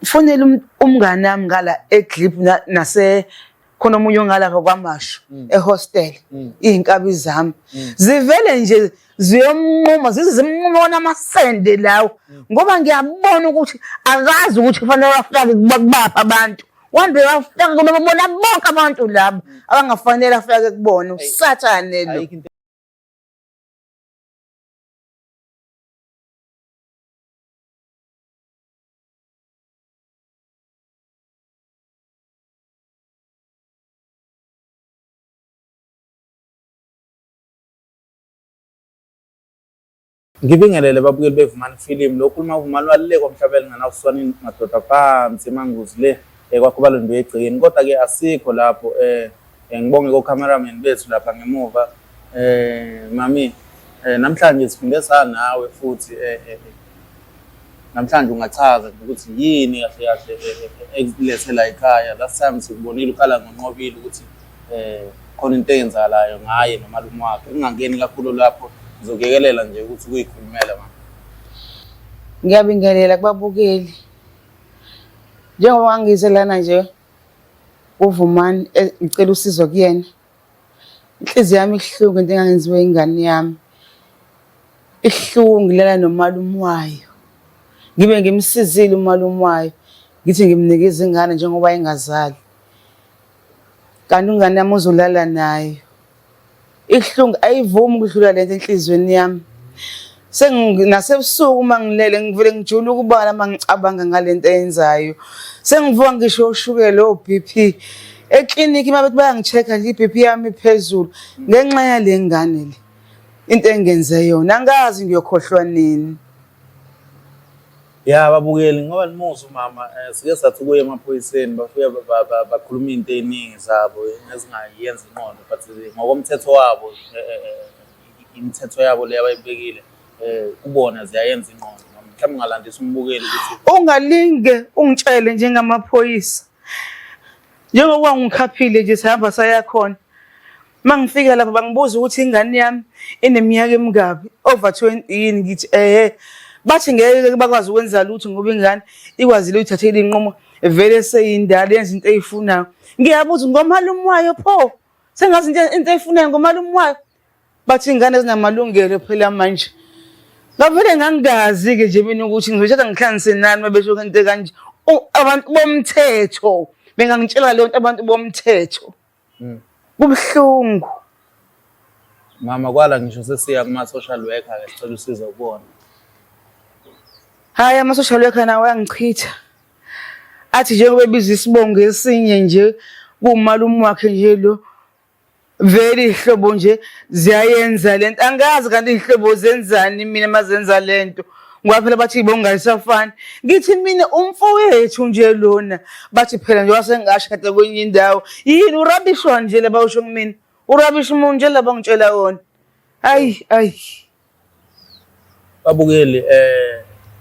Fonela umngane wami ngala eGlip nase khona umunye ongala kwaMashu ehostel izinkabi zami zivele nje ziyomnquma zimnquma amasende lawo ngoba ngiyabona ukuthi akazi ukuthi kufanele afake kubapha abantu wambe wafaka ngoba babona bonke abantu labo abangafanele afake kubona usathane lo. Ngibingelele babukeli bevumani film lokhuluma uvumani walile kwamhlabeni nganawuswanini madoda phansi manguzi le kwakhubalo ndibe egcikeni kodwa ke asikho lapho ngibonge ko cameraman bethu lapha ngemuva mami namhlanje siphinde nawe futhi namhlanje ungachaza ukuthi yini kahle kahle ekulethela ekhaya. Last time sikubonile ukhala ngonqobile ukuthi khona into eyenzakalayo ngaye nomalume wakhe ungangeni kakhulu lapho ngizokekelela nje ukuthi kuyikhulumela mama. Ngiyabingelela kubabukeli njengoba ngizelana nje uVumani ngicela usizo kuyena. Inhliziyo yami ihlungu into engangenziwe ingane yami ihlungu ngilela nomalume wayo ngibe ngimsizile umalume wayo ngithi ngimnikeza ingane njengoba ingazali kanti ingane yami uzolala nayo. Ihlungu ayivumi ukudlula lento enhlizweni yami. Senginasebsuku mangilele ngivele ngijule ukubala mangicabanga ngalento eyenzayo. Sengivuka ngisho ushukela oBP. Ekliniki mabethi bayangichecka nje iBP yami iphezulu ngenxa yale ngane le. Into engenze yona angazi ngiyokhohlwa nini. Ya babukeli ngoba limuzu mama sike sathi kuye emaphoyiseni bafika bakhuluma into eziningi zabo ezingayenza inqondo but ngokomthetho wabo imithetho yabo le abayibekile kubona ziyayenza inqondo. Mhlawumbe ungalandisa umbukeli ukuthi ungalinge ungitshele njengamaphoyisa njengoba ngikhaphile nje sihamba saya khona mangifika lapha bangibuza ukuthi ingane yami ineminyaka emingaki over 20 yini ngithi bathi ngeke bakwazi ukwenza lutho ngoba ingane ikwazile uyithathela inqomo vele seyindala yenza into eyifunayo. Ngiyabuza ngomalume wayo pho sengazi into eyifunayo ngomalume wayo bathi ingane ezinamalungelo phela manje. Ngavele ngangazi ke nje mina ukuthi ngizothatha ngihlanganise nani mabesho into kanje abantu bomthetho bengangitshela le nto abantu bomthetho kubhlungu mama kwala ngisho sesiya kuma social worker ke sicela usizo kubona. Hayi ama-social worker nawo ayangichitha. Athi njengoba ebiza isibongo esinye nje kumalume wakhe nje lo vele ihlobo nje ziyayenza lento angazi kanti ihlobo zenzani mina mazenza lento ngoba phela bathi ibongayisafani ngithi mina umfowethu nje lona bathi phela nje wasengashada kwenye indawo yini urabishwa nje laba usho kumina urabish umuntu nje laba ngitshela wona ayi babukeli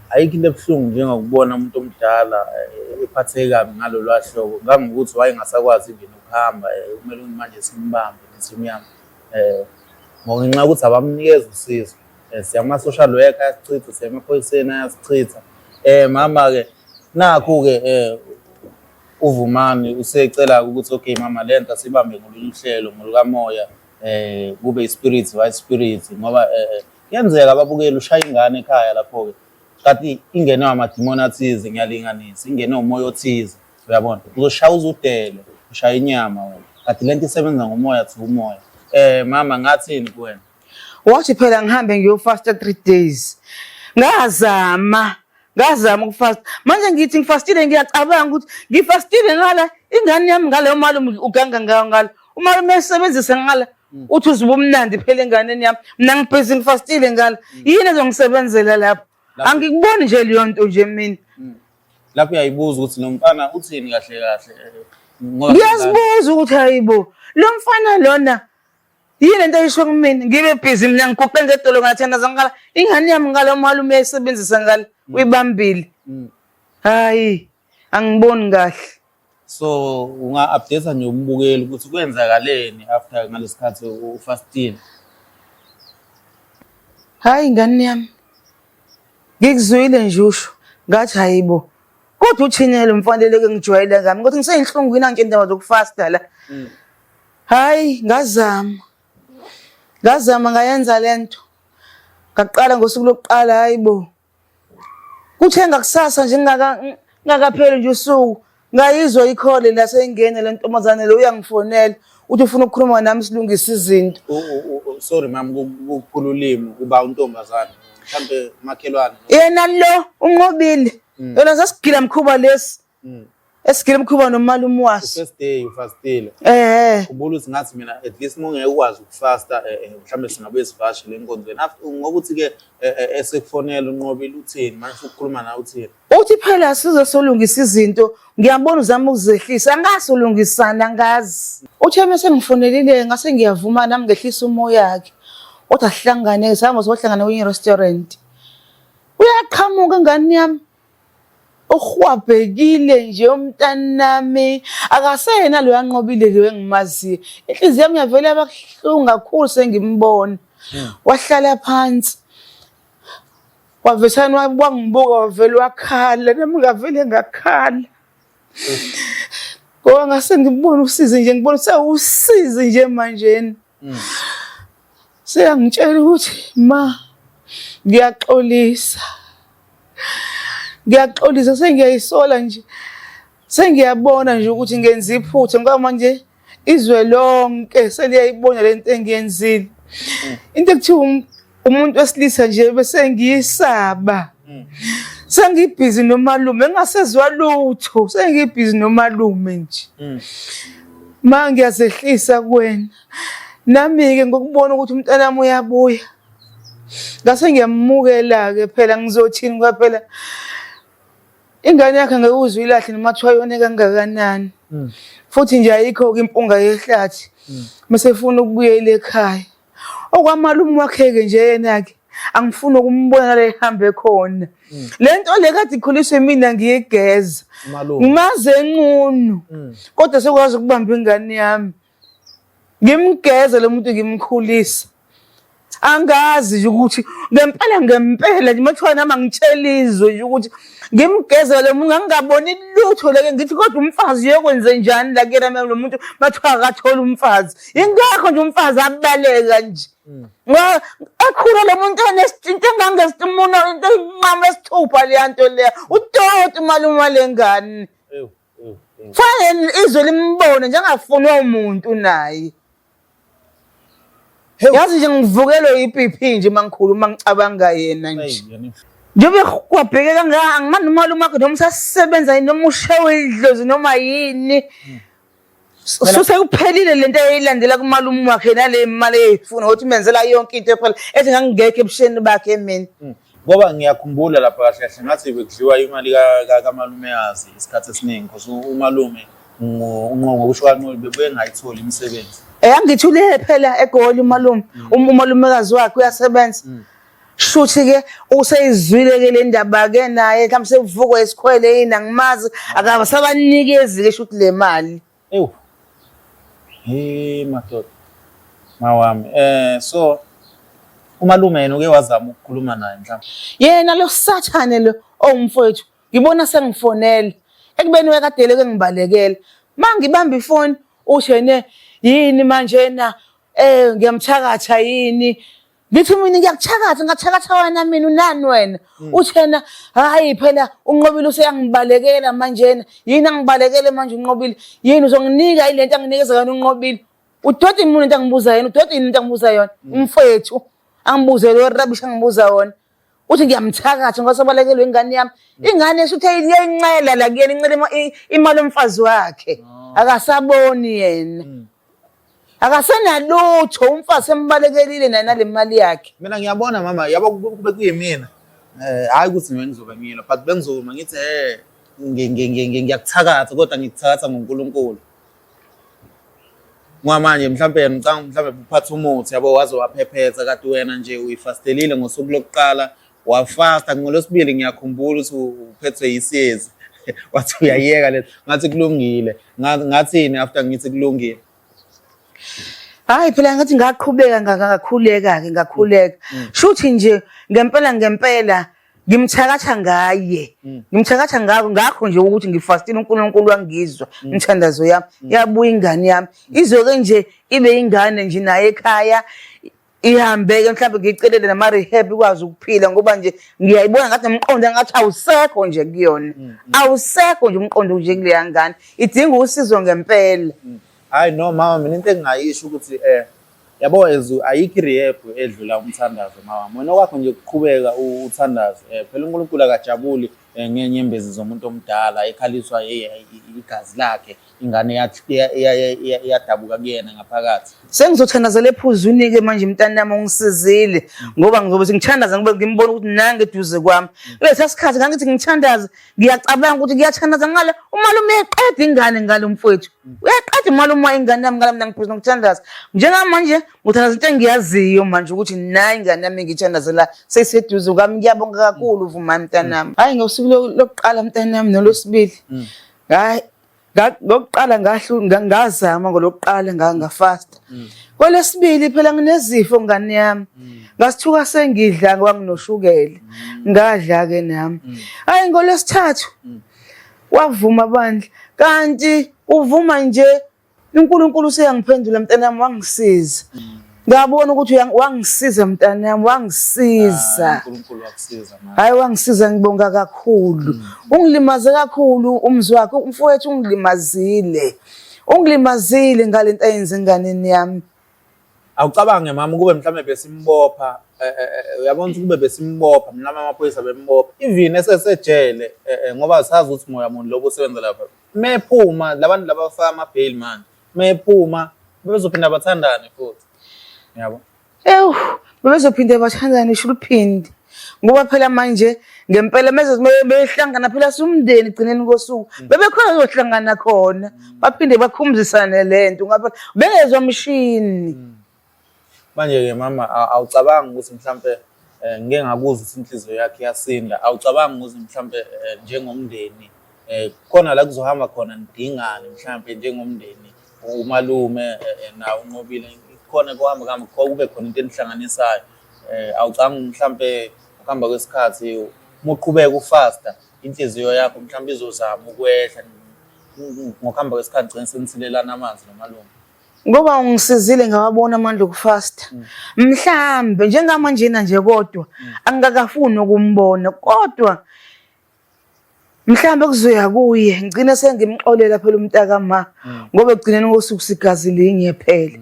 ayikho into ebuhlungu njengokubona umuntu omdala ephatheke kabi ngalo lwahlobo ngangokuthi wayengasakwazi even ukuhamba kumele manje simbambe nesimnyama ngenxa ukuthi abamnikeza usizo siyama social worker ayasichitha siyamaphoyiseni ayasichitha mama ke nakho ke uVumani usecela ukuthi okay mama lento asibambe ngolunye uhlelo ngolukamoya kube ispirit white spirit ngoba kuyenzeka ababukeli ushaya ingane ekhaya lapho ke kanti ingene amadimoni athize ngiyalinganisa ingene umoya othize uyabona uzoshaya uzudele ushaya inyama wena kanti lento isebenza ngomoya thi umoya. Mama ngathini kuwena wathi phela ngihambe ngiyofasta 3 days ngazama ukufasta manje ngithi ngifastile ngiyacabanga ukuthi ngifastile ngala ingane yami ngale umalume uganga ngayo ngala umalume esebenzisa ngala uthi uzibumnandi phela enganeni yami mina ngibhizi ngifastile ngala yini ezongisebenzela lapho angikuboni nje leyo nto nje mina lapho uyayibuza ukuthi lo mfana uthini kahle kahle ngoba ngiyazibuza ukuthi hayibo lo mfana lona yini lento ayisho kumina ngibe busy mina ngiguqe ngedolo ngathanda zangala ingane yami ngala umalume esebenzisa ngala uyibambile hayi angiboni kahle. So unga-update nje umbukeli ukuthi kwenzakaleni after ngalesikhathi ufastile. Hayi ingane yami ngikuzwile nje usho ngathi hayibo Kodwa uthini lo mfaneleke ngijwayele ngami ukuthi ngiseyinhlungwini angitshela indaba zokufasta la. Hayi ngazama ngayenza lento. Ngaqala ngosuku lokuqala hayibo. Kuthe ngakusasa nje ngakapheli nje usuku ngayizwa ikhole la sengene le ntombazane lo uyangifonela uthi ufuna ukukhuluma nami silungisa izinto. Sorry mama ukuphula ulimi kuba untombazane mhlambe makhelwane. Yena lo unqobile. Yona sasigila mkhuba lesi. Esigila mkhuba nomalume waso. First day ufastile. Ubula ukuthi ngathi mina at least mongeke ukwazi ukufasta mhlambe singabe sivashe lenkonzweni. Ngokuthi ke esekufonela unqobile uthini manje ukukhuluma nawe uthini? Uthi phela size solungisa izinto ngiyabona uzama ukuzehlisa angasolungisana ngazi. Uthe mase ngifonelile ngase ngiyavuma nami ngehlisa umoya yakhe. Uthi asihlangane sihamba sohlangana kwenye restaurant. Uyaqhamuka ngani yami. Ukhwabhekile nje umntanami akasena lo yanqobile lo engimaziyo. Inhliziyo yami yavela abahlungu kakhulu sengimbona. Wahlala phansi. Wavesana wangibuka wavela wakhala nami ngavele ngakhala. Ngoba ngase ngibona usize nje ngibona sewusize nje manje. Seyangitshela ukuthi ma ngiyaxolisa. Ngiyaxolisa sengiyayisola nje. Sengiyabona nje ukuthi ngenza iphutha ngoba manje izwe lonke seliyayibona lento engiyenzile. Into ekuthiwa umuntu wesilisa nje bese ngiyisaba. Sengibhizi nomalume engasezwa lutho sengibhizi nomalume nje. Ma ngiyazehlisa kuwena. Nami ke ngokubona ukuthi umntanami uyabuya. Ngase ngiyamukela ke phela ngizothini ngoba phela ingane yakhe ngeke uzwilahle noma kuthiwa yone kangakanani. Futhi nje ayikho ke impunga yehlathi. Mesefuna ukubuyela ekhaya. Okwamalume wakhe ke nje yena ke angifuni ukumbona la ehambe khona. Lento le kade ikhuliswe mina ngiyigeza. Ngimaze enqunu. Kodwa sekwazi ukubamba ingane yami. Ngimgeza lo muntu ngimkhulisa. Angazi nje ukuthi ngempela nje mathiwa nami angitshelizwe nje ukuthi ngimgeza lo muntu ngingaboni lutho leke ngithi kodwa umfazi uyekwenze njani la kuyena lo muntu mathiwa akathola umfazi. Ingakho nje umfazi abaleka nje. Ngoba akhula lo muntu onesithinto engangesitimuno into inqama esithupha le nto leya utoti malume lengane. Fanele izwe limbone njengafunwa umuntu naye. Yazi nje ngivukelwe iBP nje mangikhuluma ngicabanga yena nje. Njobe kwabheke kangaka angimani umalume wakhe noma usasebenza noma ushewe idlozi noma yini. Sekuphelile lento eyilandela kumalume wakhe nale imali eyifuna ukuthi menzela yonke into phela ethi ngangingekho ebusheni bakhe mina. Ngoba ngiyakhumbula lapha kahle kahle ngathi bekudliwa imali kaMalume yazi isikhathi esiningi because umalume unqongo kusho kanqolo bebuye ngayithola imisebenzi. Angithule phela eGoli umalume umalumekazi wakhe uyasebenza. Shuthi ke useyizwile ke le ndaba ke naye mhlawumbe sevukwa isikhwele yini angimazi akaba sabanikezi ke shuthi le mali. Madoda. Mawami so umalume yena uke wazama ukukhuluma naye mhlawumbe. Yena lo sathane lo ongumfowethu ngibona sengifonela ekubeni wekadele ke ngibalekela. Mangibamba ifoni ushene yini manje na ngiyamthakatha yini ngithi mina ngiyakuthakatha ngathakatha wena mina unani wena uthena hayi phela unqobile useyangibalekela manje yini angibalekele manje unqobile yini uzonginika ilento anginikeza yona unqobile udoti umuntu into angibuza yena udoti into angibuza yona umfowethu angibuze lo rubbish angibuza wona uthi ngiyamthakatha ngosobalekelwe ingane yami ingane esuthe iyencela la kuyena incela imali yomfazi wakhe akasaboni yena. Akasenalutho umfazi embalekelile nale mali yakhe. Mina ngiyabona mama yabo kube kuyimina. Hayi ukuthi mina ngizoba ngiyela but bengizoma ngithi ngiyakuthakatha kodwa ngikuthakatha ngoNkulunkulu. Ngoba manje mhlambe uphatha umuthi yabo waze waphephetha kade wena nje uyifastelile ngosuku lokuqala wafasta ngolosibili ngiyakhumbula ukuthi uphethwe yisiyezi. Wathi uyayeka letho ngathi kulungile ngathini after ngithi kulungile. Hayi phela ngathi ngaqhubeka ngakhuleka ke ngakhuleka. Shuthi nje ngempela ngimthakatha ngaye ngimthakatha ngakho nje ukuthi ngifastile uNkulunkulu wangizwa umthandazo yami yabuya ingane yami izoke nje ibe ingane nje naye ekhaya ihambeke mhlawumbe ngiyicelele nama rehab ikwazi ukuphila ngoba nje ngiyayibona ngathi umqondo ngathi awusekho nje kuyona awusekho nje umqondo nje kuleya ngane idinga usizo ngempela. Hayi no mama mina into engingayisho ukuthi yabo ayikho rehab edlula umthandazo mama wena wakho nje ukuqhubeka uthandaze phela uNkulunkulu akajabuli ngenyembezi zomuntu omdala ekhaliswa igazi lakhe ingane yathi iyadabuka kuyena ngaphakathi. Sengizothandazela ephuzwini ke manje mntanami ungisizile ngoba ngizobe ngithandaza ngoba ngimbona ukuthi nange eduze kwami lesi sikhathi ngithi ngithandaza ngiyacabanga ukuthi ngiyathandaza ngale umalume eqeda ingane ngalo mfowethu uyaqeda umalume ingane yami ngala mina ngiphuza ngithandaza njengamanje ngithandaza into engiyaziyo manje ukuthi nayi ingane yami ngithandazela seyiseduze kwami ngiyabonga kakhulu uvuma mntanami. Hayi ngosuku lokuqala mntanami nolosibili hayi ngokuqala ngazama ngolokuqala ngafasta kolesibili phela nginezifo ngane yami ngasithuka sengidla ngoba nginoshukela ngadla ke nami. Hayi ngolesithathu wavuma bandla kanti uvuma nje uNkulunkulu useyangiphendula mntanami wangisiza ngabona ukuthi wangisiza mntanami wangisiza uNkulunkulu wakusiza mama. Hayi wangisiza ngibonga kakhulu ungilimaze kakhulu umzwakhe umfowethu ungilimazile ngalento ayenze enganeni yami. Awucabange mama kube mhlawumbe besimbopha uyabona ukuthi kube besimbopha mina amaphoyisa bembopha even esesejele ngoba sazi ukuthi moya muntu lobo usebenza lapha mephuma labantu laba bafaka ama bail man mephuma bezophinda bathandane futhi yabo bebezophinde bathandane isho uphindi ngoba phela manje ngempela meze behlangana phela sumndeni igcineni kosuku bebekhona uzohlangana khona baphinde bakhumbuzisane lento ngapha bengezwa mshini. Manje ke mama awucabanga ukuthi mhlambe ngeke ngakuzwa ukuthi inhliziyo yakhe yasinda awucabanga ukuthi mhlambe njengomndeni khona la kuzohamba khona nidingane mhlambe njengomndeni umalume na uNqobile khona kuhamba kube khona into enihlanganisayo awucanga mhlambe ukuhamba kwesikhathi umuqhubeka ufasta inhliziyo yakho mhlambe izozama ukwehla ngokuhamba kwesikhathi gcina senithelelana amanzi nomalume ngoba ungisizile ngawabona amandla okufasta mhlambe njengamanje nje kodwa angikakafuni ukumbona kodwa mhlambe kuzoya kuye ngicina sengimxolela phela umntakama ngoba egcineni kosuku sigazi linye phela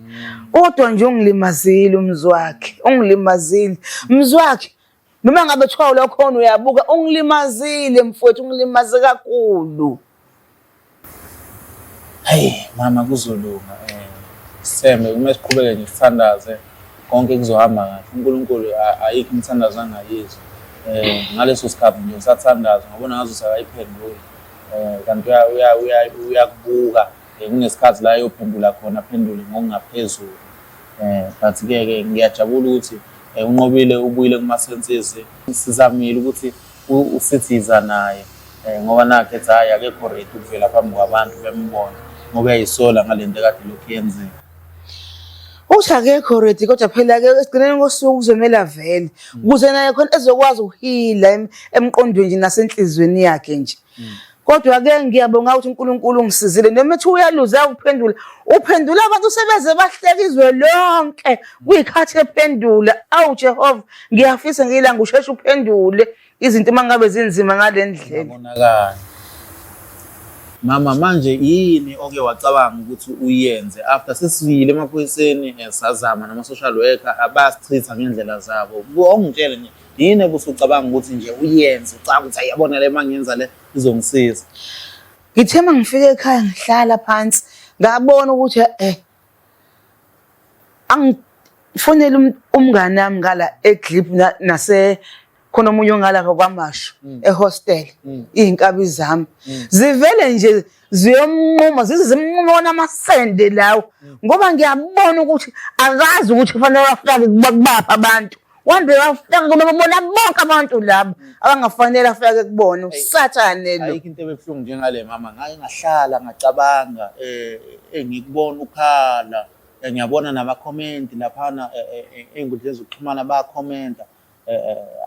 kodwa nje ungilimazile umzwakhe umzwakhe noma ngabe thwa lo khona uyabuka ungilimazile mfowethu ungilimaze kakhulu. Hey mama kuzolunga seme uma siqhubeke nje sithandaze konke kuzohamba kahle uNkulunkulu ayikho umthandazo angayizwa ngaleso sikhathi nje usathandaza ngabona ngazo sakayiphendula kanti uyakubuka kunesikhathi la yophendula khona aphendule ngokungaphezulu but ke ngiyajabula ukuthi uNqobile ubuyile kuma senses sizamile ukuthi usithiza naye ngoba nakhe ethi hayi akekho ready ukuvela phambi kwabantu bembona ngoba yayisola ngalento kade lokhu yenzeka. Uthi akekho ready kodwa phela ke esigcineni kosuku kuzomela vele ukuze naye khona ezokwazi ukuhila emqondweni nje nasenhlizweni yakhe nje. Kodwa ke ngiyabonga ukuthi uNkulunkulu ungisizile noma ethi uyaluza uphendula abantu sebeze bahlekizwe lonke kuyikhathi ephendula awu Jehova ngiyafisa ngilanga usheshe uphendule izinto mangabe zinzima ngalendlela. Ngabonakala mama manje yini oke wacabanga ukuthi uyenze after sesiyile emaphoyiseni sazama nama social worker abasichitha ngendlela zabo ongitshela nje yini ebusucabanga ukuthi nje uyenze ucabanga ukuthi ayabona le mangenza le izongisiza. Ngithema ngifike ekhaya ngihlala phansi ngabona ukuthi angifonela umngane nami ngala eGlip nase khona umunye ongalapha kwaMashu ehostel izinkabi zami zivele nje ziyomnquma zimnquma namasende lawo ngoba ngiyabona ukuthi akazi ukuthi kufanele afike kubapha abantu wambe wafika ngoba babona bonke abantu labo abangafanele afike kubona usathane lo. Ayikho into ebefhlungu njengale mama ngake ngahlala ngacabanga ngikubona ukhala ngiyabona nama comment laphana engudlezi ukuxhumana ba comment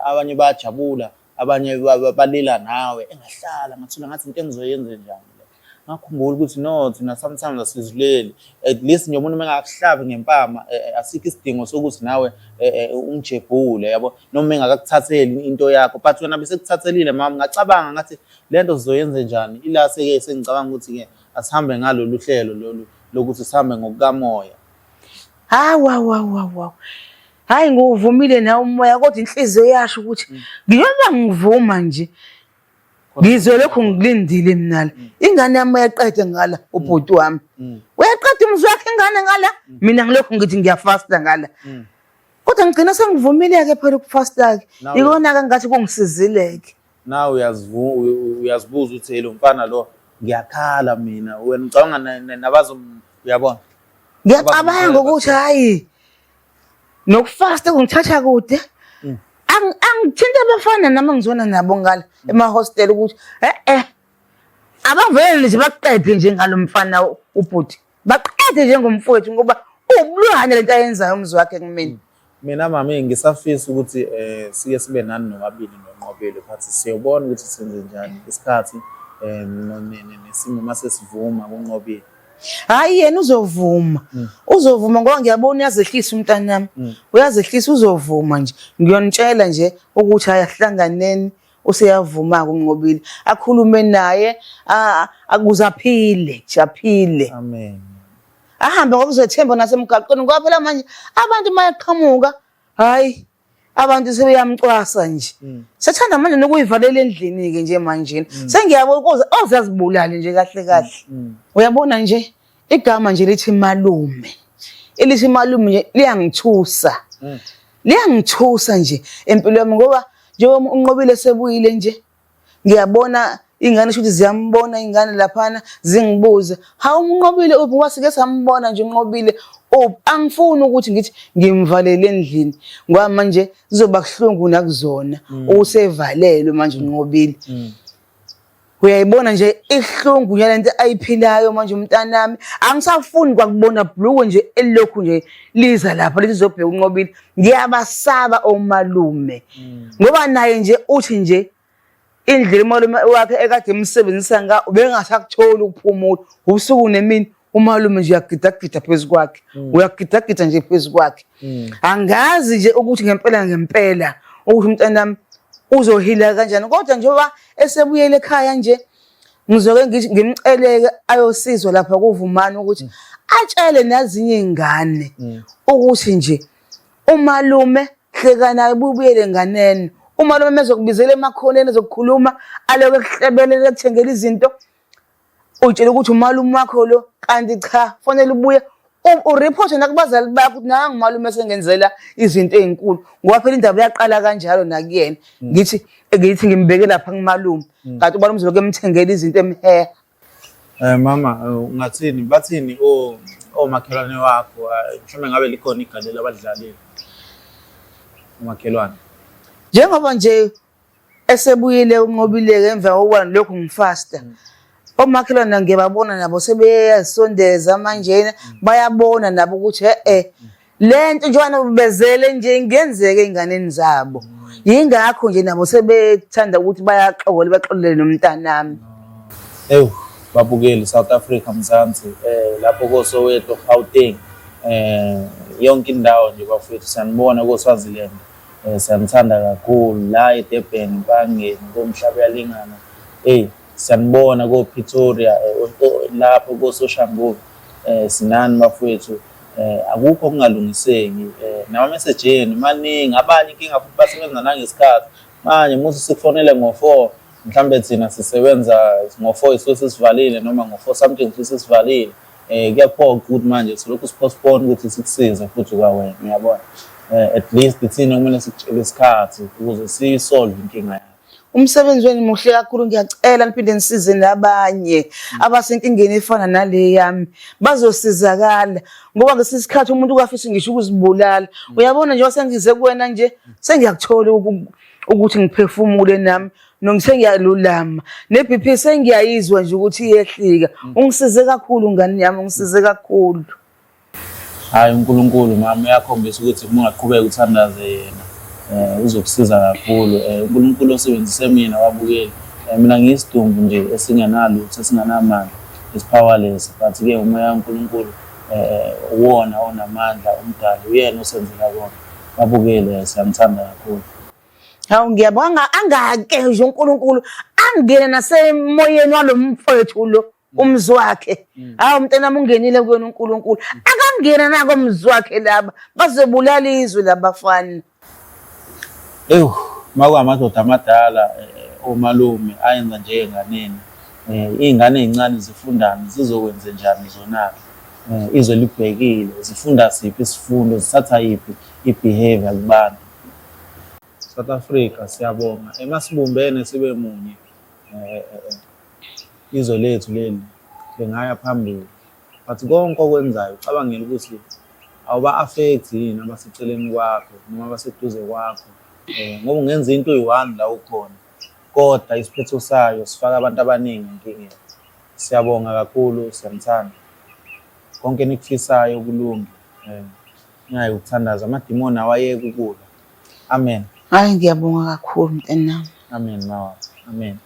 abanye bayajabula abanye balila nawe engahlala ngathola ngathi into engizoyenza njani le. Ngakhumbula ukuthi no thina sometimes asizileli, at least nje umuntu mengakuhlabi ngempama asikho isidingo sokuthi nawe umjebhule yabo noma engakakuthatheli into yakho, but wena bese kuthathelile mama ngacabanga ngathi lento sizoyenza njani. Ila seke sengicabanga ukuthi ke asihambe ngalolu hlelo lolu lokuthi sihambe ngokukamoya. Wow. Hayi nguvumile nawe umoya kodwa inhliziyo yasho ukuthi ngiyona ngivuma nje. Ngizwe lokho ngilindile mina. Ingane yami yaqeda ngala ubhuti wami. Uyaqeda umzwa wakhe ingane ngala. Mina ngilokho ngithi ngiyafasta ngala. Kodwa ngigcina sengivumile ke phela ukufasta ke. Ikona ke ngathi kungisizileke. Nawe uyazibuza ukuthi lo mfana lo ngiyakhala mina. Wena ucabanga nabazo uyabona. Ngiyacabanga ukuthi hayi nokufasta kungithatha kude. Angithinta abafana nami ngizona nabo ngala ema-hostel ukuthi abavele nje baqede nje ngalomfana ubhuti. Baqede njengomfowethu ngoba ubulwane lento ayenzayo umzwa wakhe kumina. Mina mama ngisafisa ukuthi sike sibe nani nobabili noNqobile phathi siyobona ukuthi senze njani isikhathi nesimo mase sivuma kuNqobile. Hayi yena uzovuma. Uzovuma ngoba ngiyabona uyazehlisa umntana nami. Uyazehlisa uzovuma nje. Ngiyonitshela nje ukuthi ayahlanganeni useyavuma kuNqobile. Akhulume naye akuzaphile, japhile. Amen. Ahambe ngokuzethemba nasemgaqweni ngoba phela manje abantu bayaqhamuka. Hayi abantu sebeyamcwasa nje. Sethanda manje nokuyivalela endlini ke nje manje. Sengiyabona ozazibulala nje kahle. Uyabona nje igama nje lithi malume. Elithi malume nje liyangithusa. Liyangithusa nje empilo yami ngoba njengoba uNqobile sebuyile nje ngiyabona ingane futhi ziyambona ingane laphana zingibuza hawu uNqobile uphi wasike sambona nje uNqobile angifuni ukuthi ngithi ngimvalele endlini ngoba manje zizoba kuhlungu nakuzona usevalelwe manje uNqobile. Uyayibona nje ihlungu yalento ayiphilayo manje umntanami angisafuni kwakubona bhluku nje elokhu nje liza lapha lizobheka uNqobile. Ngiyabasaba omalume ngoba naye nje uthi nje indlela umalume wakhe ekade emsebenzisa nga ubengasakutholi ukuphumula ubusuku nemini umalume nje uyagidagida phezu kwakhe uyagidagida nje phezu kwakhe. Angazi nje ukuthi ngempela ukuthi umntanami uzohila kanjani kodwa njengoba esebuyele ekhaya nje ngizoke ngimceleke ayosizwa lapha kuvumana ukuthi atshele nazinye izingane ukuthi nje umalume hleka naye bubuyele enganeni. Umalume mezokubizela emakhoneni ezokukhuluma aloke kuhlebelele kuthengela izinto utshela ukuthi umalume wakho lo kanti cha fanele ubuye ureport nakubazali bakho ukuthi nanga umalume sengenzela izinto ezinkulu ngoba phela indaba yaqala kanjalo nakuyena ngithi ngimbeke lapha kumalume kanti umalume uzoke emthengela izinto emheha. Mama ungathini bathini omakhelwane wakho mhlawumbe ngabe likhona igalelo abadlalile umakhelwane njengoba nje esebuyile uNqobile emva kokuba lokhu ngifasta. Omakhelwane ngiyababona nabo sebeyasondeza manje bayabona nabo ukuthi lento njwana ubezele nje ingenzeke einganeni zabo. Yingakho nje nabo sebethanda ukuthi bayaxokola baxolele nomntanami. Babukeli South Africa Mzansi lapho koSoweto Gauteng yonke indawo nje bafethu sanibona koSwaziland siyanthanda kakhulu la eDurban bangeni komhlaba yalingana sanibona koPretoria lapho koSoshanguve sinani bafethu akukho kungalungiseki nama message yenu maningi abanye inkinga futhi basebenza nangesikhathi manje musu sifonele ngo4 mhlambe thina sisebenza ngo4 isisivalile noma ngo4 something sisivalile kuyaphoqa ukuthi manje silokhu sipostpone ukuthi sikusize futhi kwawena uyabona at least thina kumele sikutshele isikhathi ukuze siyisolve inkinga yakho. Umsebenzi wenu muhle kakhulu ngiyacela niphinde nisize nabanye abasenkingeni efana nale yami bazosizakala ngoba ngesisikhathi umuntu ukafisa ngisho ukuzibulala uyabona nje wasengize kuwena nje sengiyakuthola ukuthi ngiphefumule nami nongisengiyalulama neBP sengiyayizwa nje ukuthi iyehlika ungisize kakhulu ngani yami ungisize kakhulu. Hayi uNkulunkulu mama uyakhombisa ukuthi ungaqhubeka uthandaze yena uzokusiza kakhulu. uNkulunkulu osebenzise mina wabukeli. Mina ngiyisidumbu nje esingenalutho esinganamandla is-powerless, but-ke umoya kaNkulunkulu uwona onamandla umdali, uyena osenzela kona. Wabukeli siyamthanda kakhulu. Hawu ngiyabonga angake nje uNkulunkulu angene nasemoyeni walomfowethu lo umzi wakhe. Hawu mntanami ungenile kuyona uNkulunkulu akangena nako umzi wakhe laba bazobulala izwe labafana. Makwamadoda amadala omalume ayenza nje enganeni. Iy'ngane ey'ncane zifundani zizokwenze njani zona-ke. Izwe libhekile zifunda siphi isifundo, zithatha yiphi i-behavior kubantu. South Africa siyabonga emasibumbene sibe munye izwe lethu leli lingaya phambili, but konke okwenzayo ucabangela ukuthi awuba-affect yini abaseceleni kwakho noma abaseduze kwakho. Ngoba ungenza into eyi-one la ukhona kodwa isiphetho sayo sifaka abantu abaningi enkingeni. Siyabonga kakhulu, siyamthanda. Konke nikufisayo kulunge. Ngingayi ukuthandaza amadimoni awayeke ukula. Amen. Hayi ngiyabonga kakhulu mntanami. Amen mawa. Amen.